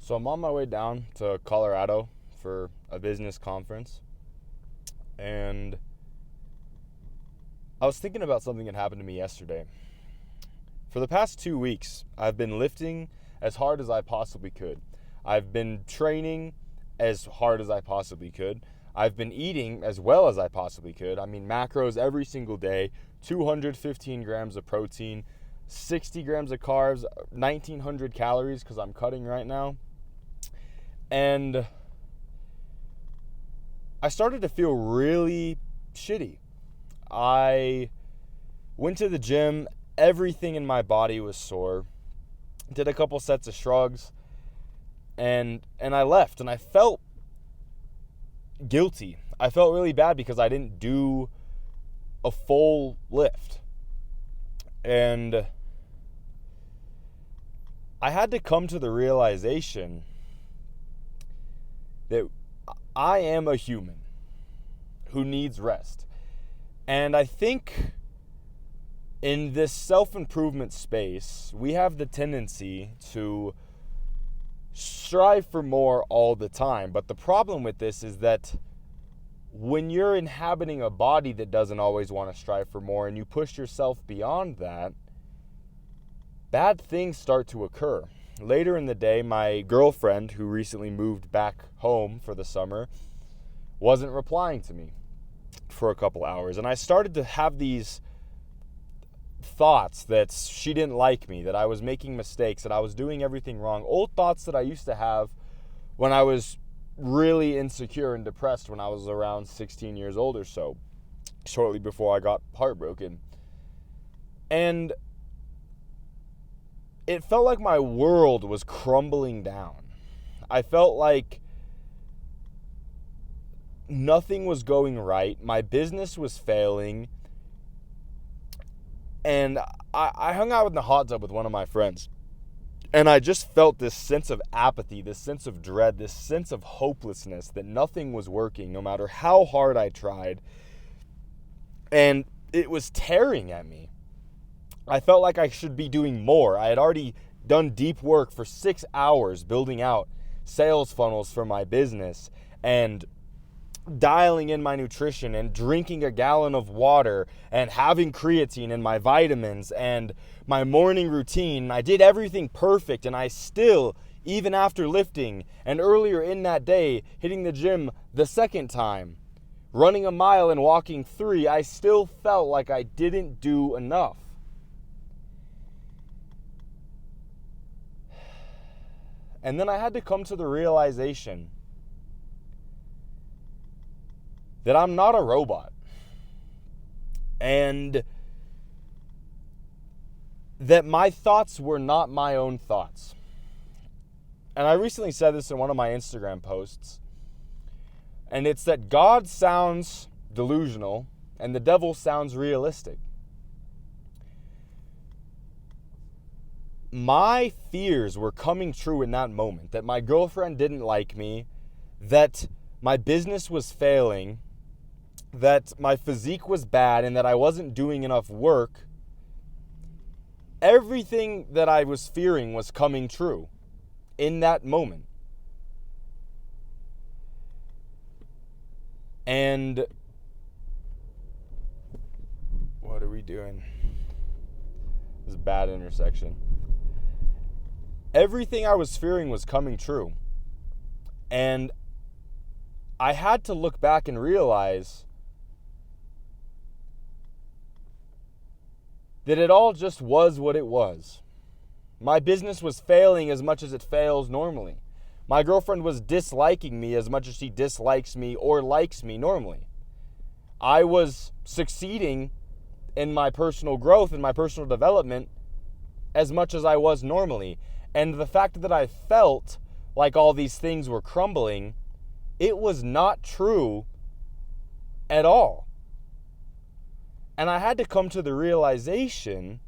So I'm on my way down to Colorado for a business conference, and I was thinking about something that happened to me yesterday. For the past 2 weeks, I've been lifting as hard as I possibly could. I've been training as hard as I possibly could. I've been eating as well as I possibly could. I mean, macros every single day, 215 grams of protein, 60 grams of carbs, 1,900 calories because I'm cutting right now. And I started to feel really shitty. I went to the gym. Everything in my body was sore. Did a couple sets of shrugs. And I left. And I felt guilty. I felt really bad because I didn't do a full lift. And I had to come to the realization that I am a human who needs rest. And I think in this self-improvement space, we have the tendency to strive for more all the time. But the problem with this is that when you're inhabiting a body that doesn't always want to strive for more and you push yourself beyond that, bad things start to occur. Later in the day, my girlfriend, who recently moved back home for the summer, wasn't replying to me for a couple hours. And I started to have these thoughts that she didn't like me, that I was making mistakes, that I was doing everything wrong. Old thoughts that I used to have when I was really insecure and depressed when I was around 16 years old or so, shortly before I got heartbroken. And it felt like my world was crumbling down. I felt like nothing was going right. My business was failing. And I hung out in the hot tub with one of my friends. And I just felt this sense of apathy, this sense of dread, this sense of hopelessness that nothing was working no matter how hard I tried. And it was tearing at me. I felt like I should be doing more. I had already done deep work for 6 hours building out sales funnels for my business and dialing in my nutrition and drinking a gallon of water and having creatine and my vitamins and my morning routine. I did everything perfect, and I still, even after lifting and earlier in that day, hitting the gym the second time, running a mile and walking 3, I still felt like I didn't do enough. And then I had to come to the realization that I'm not a robot. And that my thoughts were not my own thoughts. And I recently said this in one of my Instagram posts. And it's that God sounds delusional and the devil sounds realistic. My fears were coming true in that moment, that my girlfriend didn't like me, that my business was failing, that my physique was bad, and that I wasn't doing enough work. Everything that I was fearing was coming true in that moment. And what are we doing? This is a bad intersection. Everything I was fearing was coming true. And I had to look back and realize that it all just was what it was. My business was failing as much as it fails normally. My girlfriend was disliking me as much as she dislikes me or likes me normally. I was succeeding in my personal growth and my personal development as much as I was normally. And the fact that I felt like all these things were crumbling, it was not true at all. And I had to come to the realization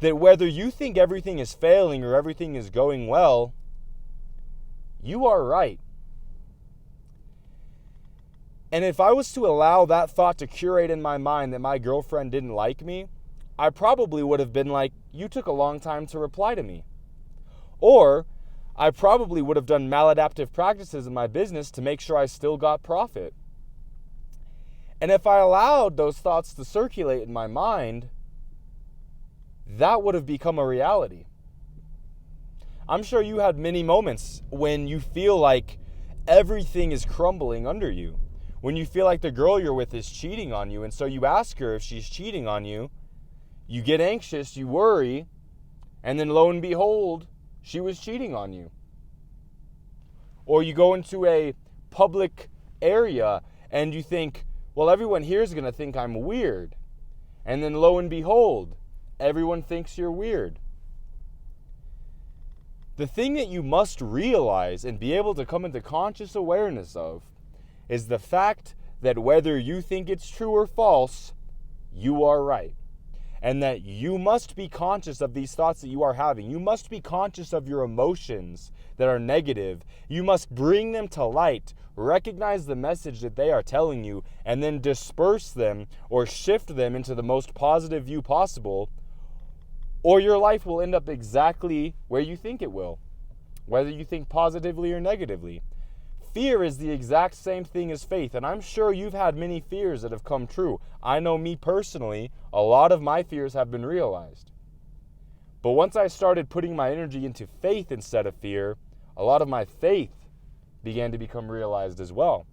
that whether you think everything is failing or everything is going well, you are right. And if I was to allow that thought to curate in my mind that my girlfriend didn't like me, I probably would have been like, you took a long time to reply to me. Or I probably would have done maladaptive practices in my business to make sure I still got profit. And if I allowed those thoughts to circulate in my mind, that would have become a reality. I'm sure you had many moments when you feel like everything is crumbling under you. When you feel like the girl you're with is cheating on you, and so you ask her if she's cheating on you, you get anxious, you worry, and then lo and behold, she was cheating on you. Or you go into a public area and you think, well, everyone here is going to think I'm weird. And then lo and behold, everyone thinks you're weird. The thing that you must realize and be able to come into conscious awareness of is the fact that whether you think it's true or false, you are right. And that you must be conscious of these thoughts that you are having. You must be conscious of your emotions that are negative. You must bring them to light, recognize the message that they are telling you, and then disperse them or shift them into the most positive view possible, or your life will end up exactly where you think it will, whether you think positively or negatively. Fear is the exact same thing as faith, and I'm sure you've had many fears that have come true. I know me personally, a lot of my fears have been realized. But once I started putting my energy into faith instead of fear, a lot of my faith began to become realized as well.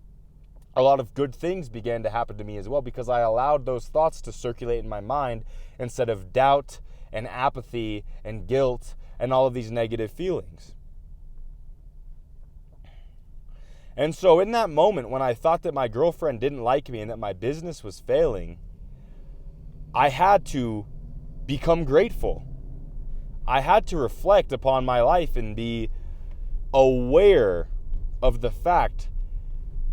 A lot of good things began to happen to me as well because I allowed those thoughts to circulate in my mind instead of doubt and apathy and guilt and all of these negative feelings. And so in that moment when I thought that my girlfriend didn't like me and that my business was failing, I had to become grateful. I had to reflect upon my life and be aware of the fact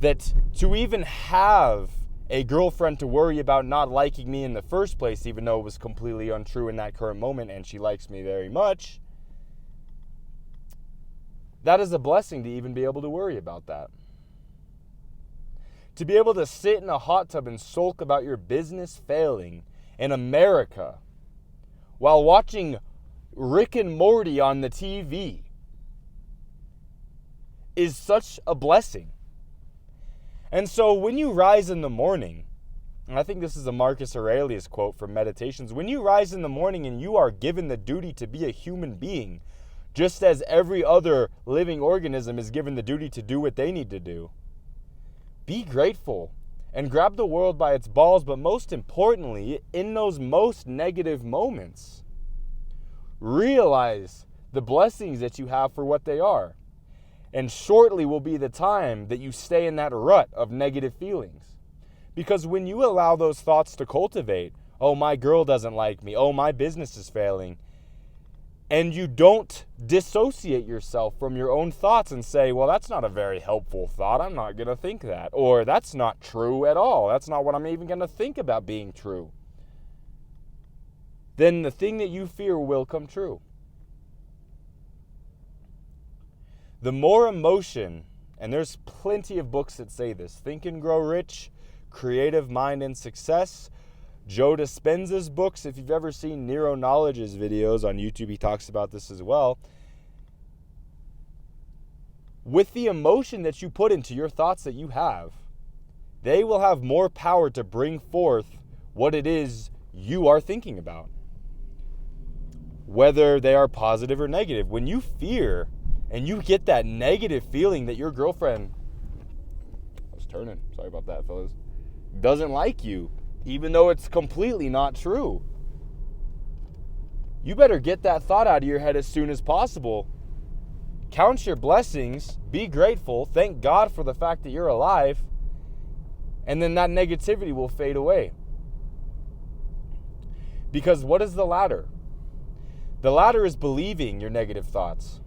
that to even have a girlfriend to worry about not liking me in the first place, even though it was completely untrue in that current moment and she likes me very much, that is a blessing to even be able to worry about that. To be able to sit in a hot tub and sulk about your business failing in America while watching Rick and Morty on the TV is such a blessing. And so when you rise in the morning, and I think this is a Marcus Aurelius quote from Meditations, when you rise in the morning and you are given the duty to be a human being, just as every other living organism is given the duty to do what they need to do, be grateful and grab the world by its balls, but most importantly, in those most negative moments, realize the blessings that you have for what they are. And shortly will be the time that you stay in that rut of negative feelings. Because when you allow those thoughts to cultivate, oh, my girl doesn't like me, oh, my business is failing, and you don't dissociate yourself from your own thoughts and say, well, that's not a very helpful thought, I'm not going to think that. Or that's not true at all, that's not what I'm even going to think about being true. Then the thing that you fear will come true. The more emotion, and there's plenty of books that say this, Think and Grow Rich, Creative Mind and Success, Joe Dispenza's books, if you've ever seen Nero Knowledge's videos on YouTube, he talks about this as well. With the emotion that you put into your thoughts that you have, they will have more power to bring forth what it is you are thinking about, whether they are positive or negative. When you fear and you get that negative feeling that your girlfriend, sorry about that, fellas, doesn't like you, even though it's completely not true, you better get that thought out of your head as soon as possible. Count your blessings, be grateful, thank God for the fact that you're alive, and then that negativity will fade away. Because what is the ladder? The ladder is believing your negative thoughts.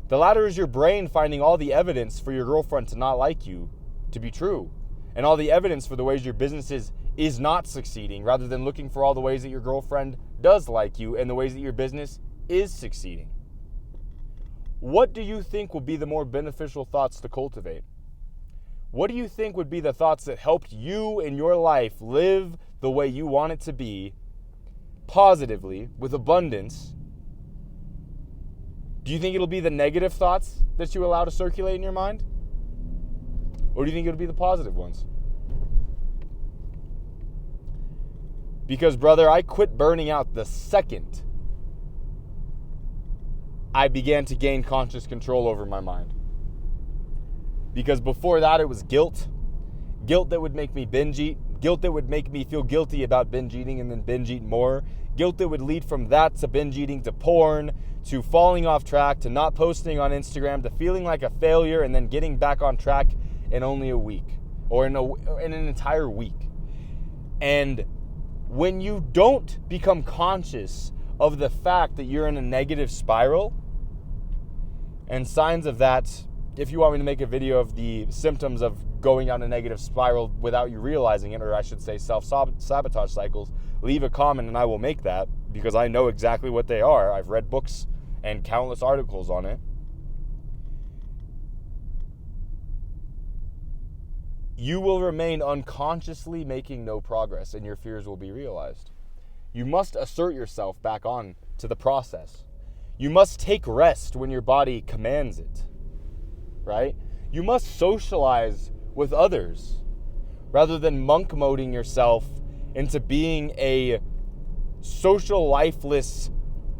The ladder is your brain finding all the evidence for your girlfriend to not like you to be true, and all the evidence for the ways your business is not succeeding, rather than looking for all the ways that your girlfriend does like you and the ways that your business is succeeding. What do you think will be the more beneficial thoughts to cultivate? What do you think would be the thoughts that helped you in your life live the way you want it to be, positively, with abundance, Do you think it'll be the negative thoughts that you allow to circulate in your mind? Or do you think it'll be the positive ones? Because, brother, I quit burning out the second I began to gain conscious control over my mind. Because before that, it was guilt. Guilt that would make me binge eat. Guilt that would make me feel guilty about binge eating and then binge eat more. Guilt that would lead from that to binge eating to porn, to falling off track, to not posting on Instagram, to feeling like a failure and then getting back on track in only a week or in an entire week. And when you don't become conscious of the fact that you're in a negative spiral, and signs of that, if you want me to make a video of the symptoms of going down a negative spiral without you realizing it, or I should say self-sabotage cycles, leave a comment and I will make that, because I know exactly what they are. I've read books and countless articles on it. You will remain unconsciously making no progress, and your fears will be realized. You must assert yourself back on to the process. You must take rest when your body commands it, right? You must socialize with others rather than monk moding yourself into being a social lifeless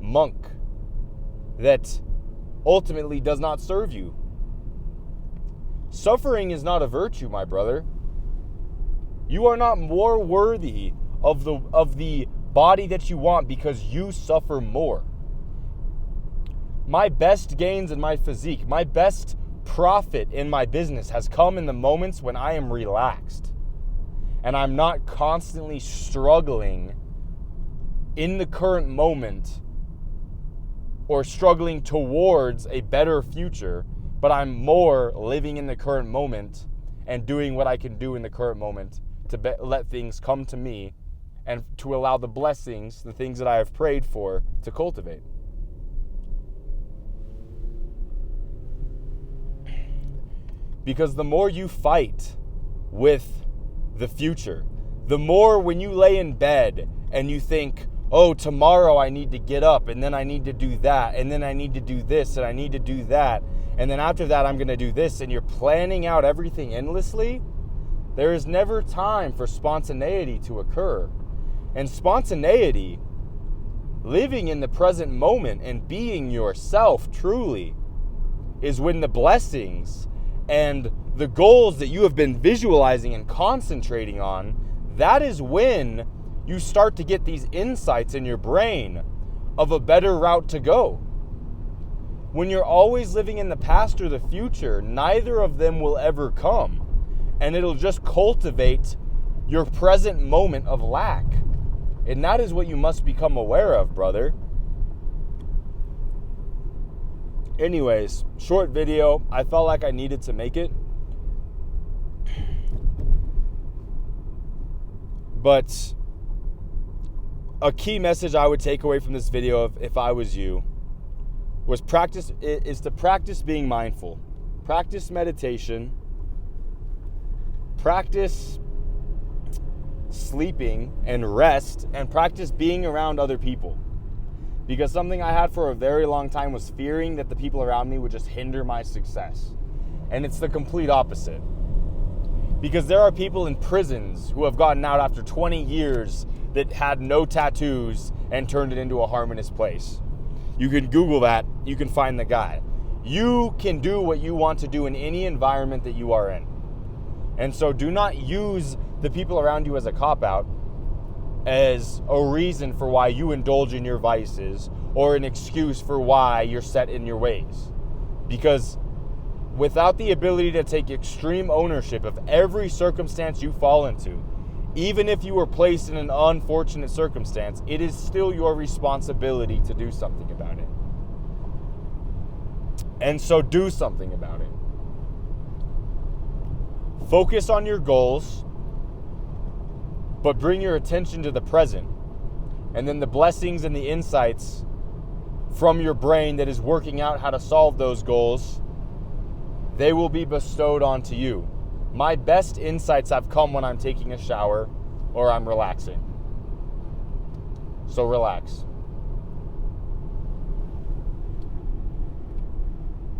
monk that ultimately does not serve you. Suffering is not a virtue, my brother. You are not more worthy of the body that you want because you suffer more. My best gains in my physique, my best profit in my business has come in the moments when I am relaxed and I'm not constantly struggling in the current moment or struggling towards a better future, but I'm more living in the current moment and doing what I can do in the current moment to let things come to me and to allow the blessings, the things that I have prayed for, to cultivate. Because the more you fight with the future, the more when you lay in bed and you think, oh, tomorrow I need to get up and then I need to do that and then I need to do this and I need to do that and then after that I'm going to do this, and you're planning out everything endlessly, there is never time for spontaneity to occur. And spontaneity, living in the present moment and being yourself truly, is when the blessings and the goals that you have been visualizing and concentrating on, that is when you start to get these insights in your brain of a better route to go. When you're always living in the past or the future, neither of them will ever come, and it'll just cultivate your present moment of lack. And that is what you must become aware of, brother. Anyways, short video. I felt like I needed to make it. But a key message I would take away from this video, if I was you, was to practice being mindful. Practice meditation. Practice sleeping and rest, and practice being around other people. Because something I had for a very long time was fearing that the people around me would just hinder my success. And it's the complete opposite. Because there are people in prisons who have gotten out after 20 years that had no tattoos and turned it into a harmonious place. You can Google that, you can find the guy. You can do what you want to do in any environment that you are in. And so do not use the people around you as a cop-out, as a reason for why you indulge in your vices, or an excuse for why you're set in your ways. Because without the ability to take extreme ownership of every circumstance you fall into, even if you were placed in an unfortunate circumstance, it is still your responsibility to do something about it. And so do something about it. Focus on your goals, but bring your attention to the present. And then the blessings and the insights from your brain that is working out how to solve those goals, they will be bestowed onto you. My best insights have come when I'm taking a shower or I'm relaxing. So relax.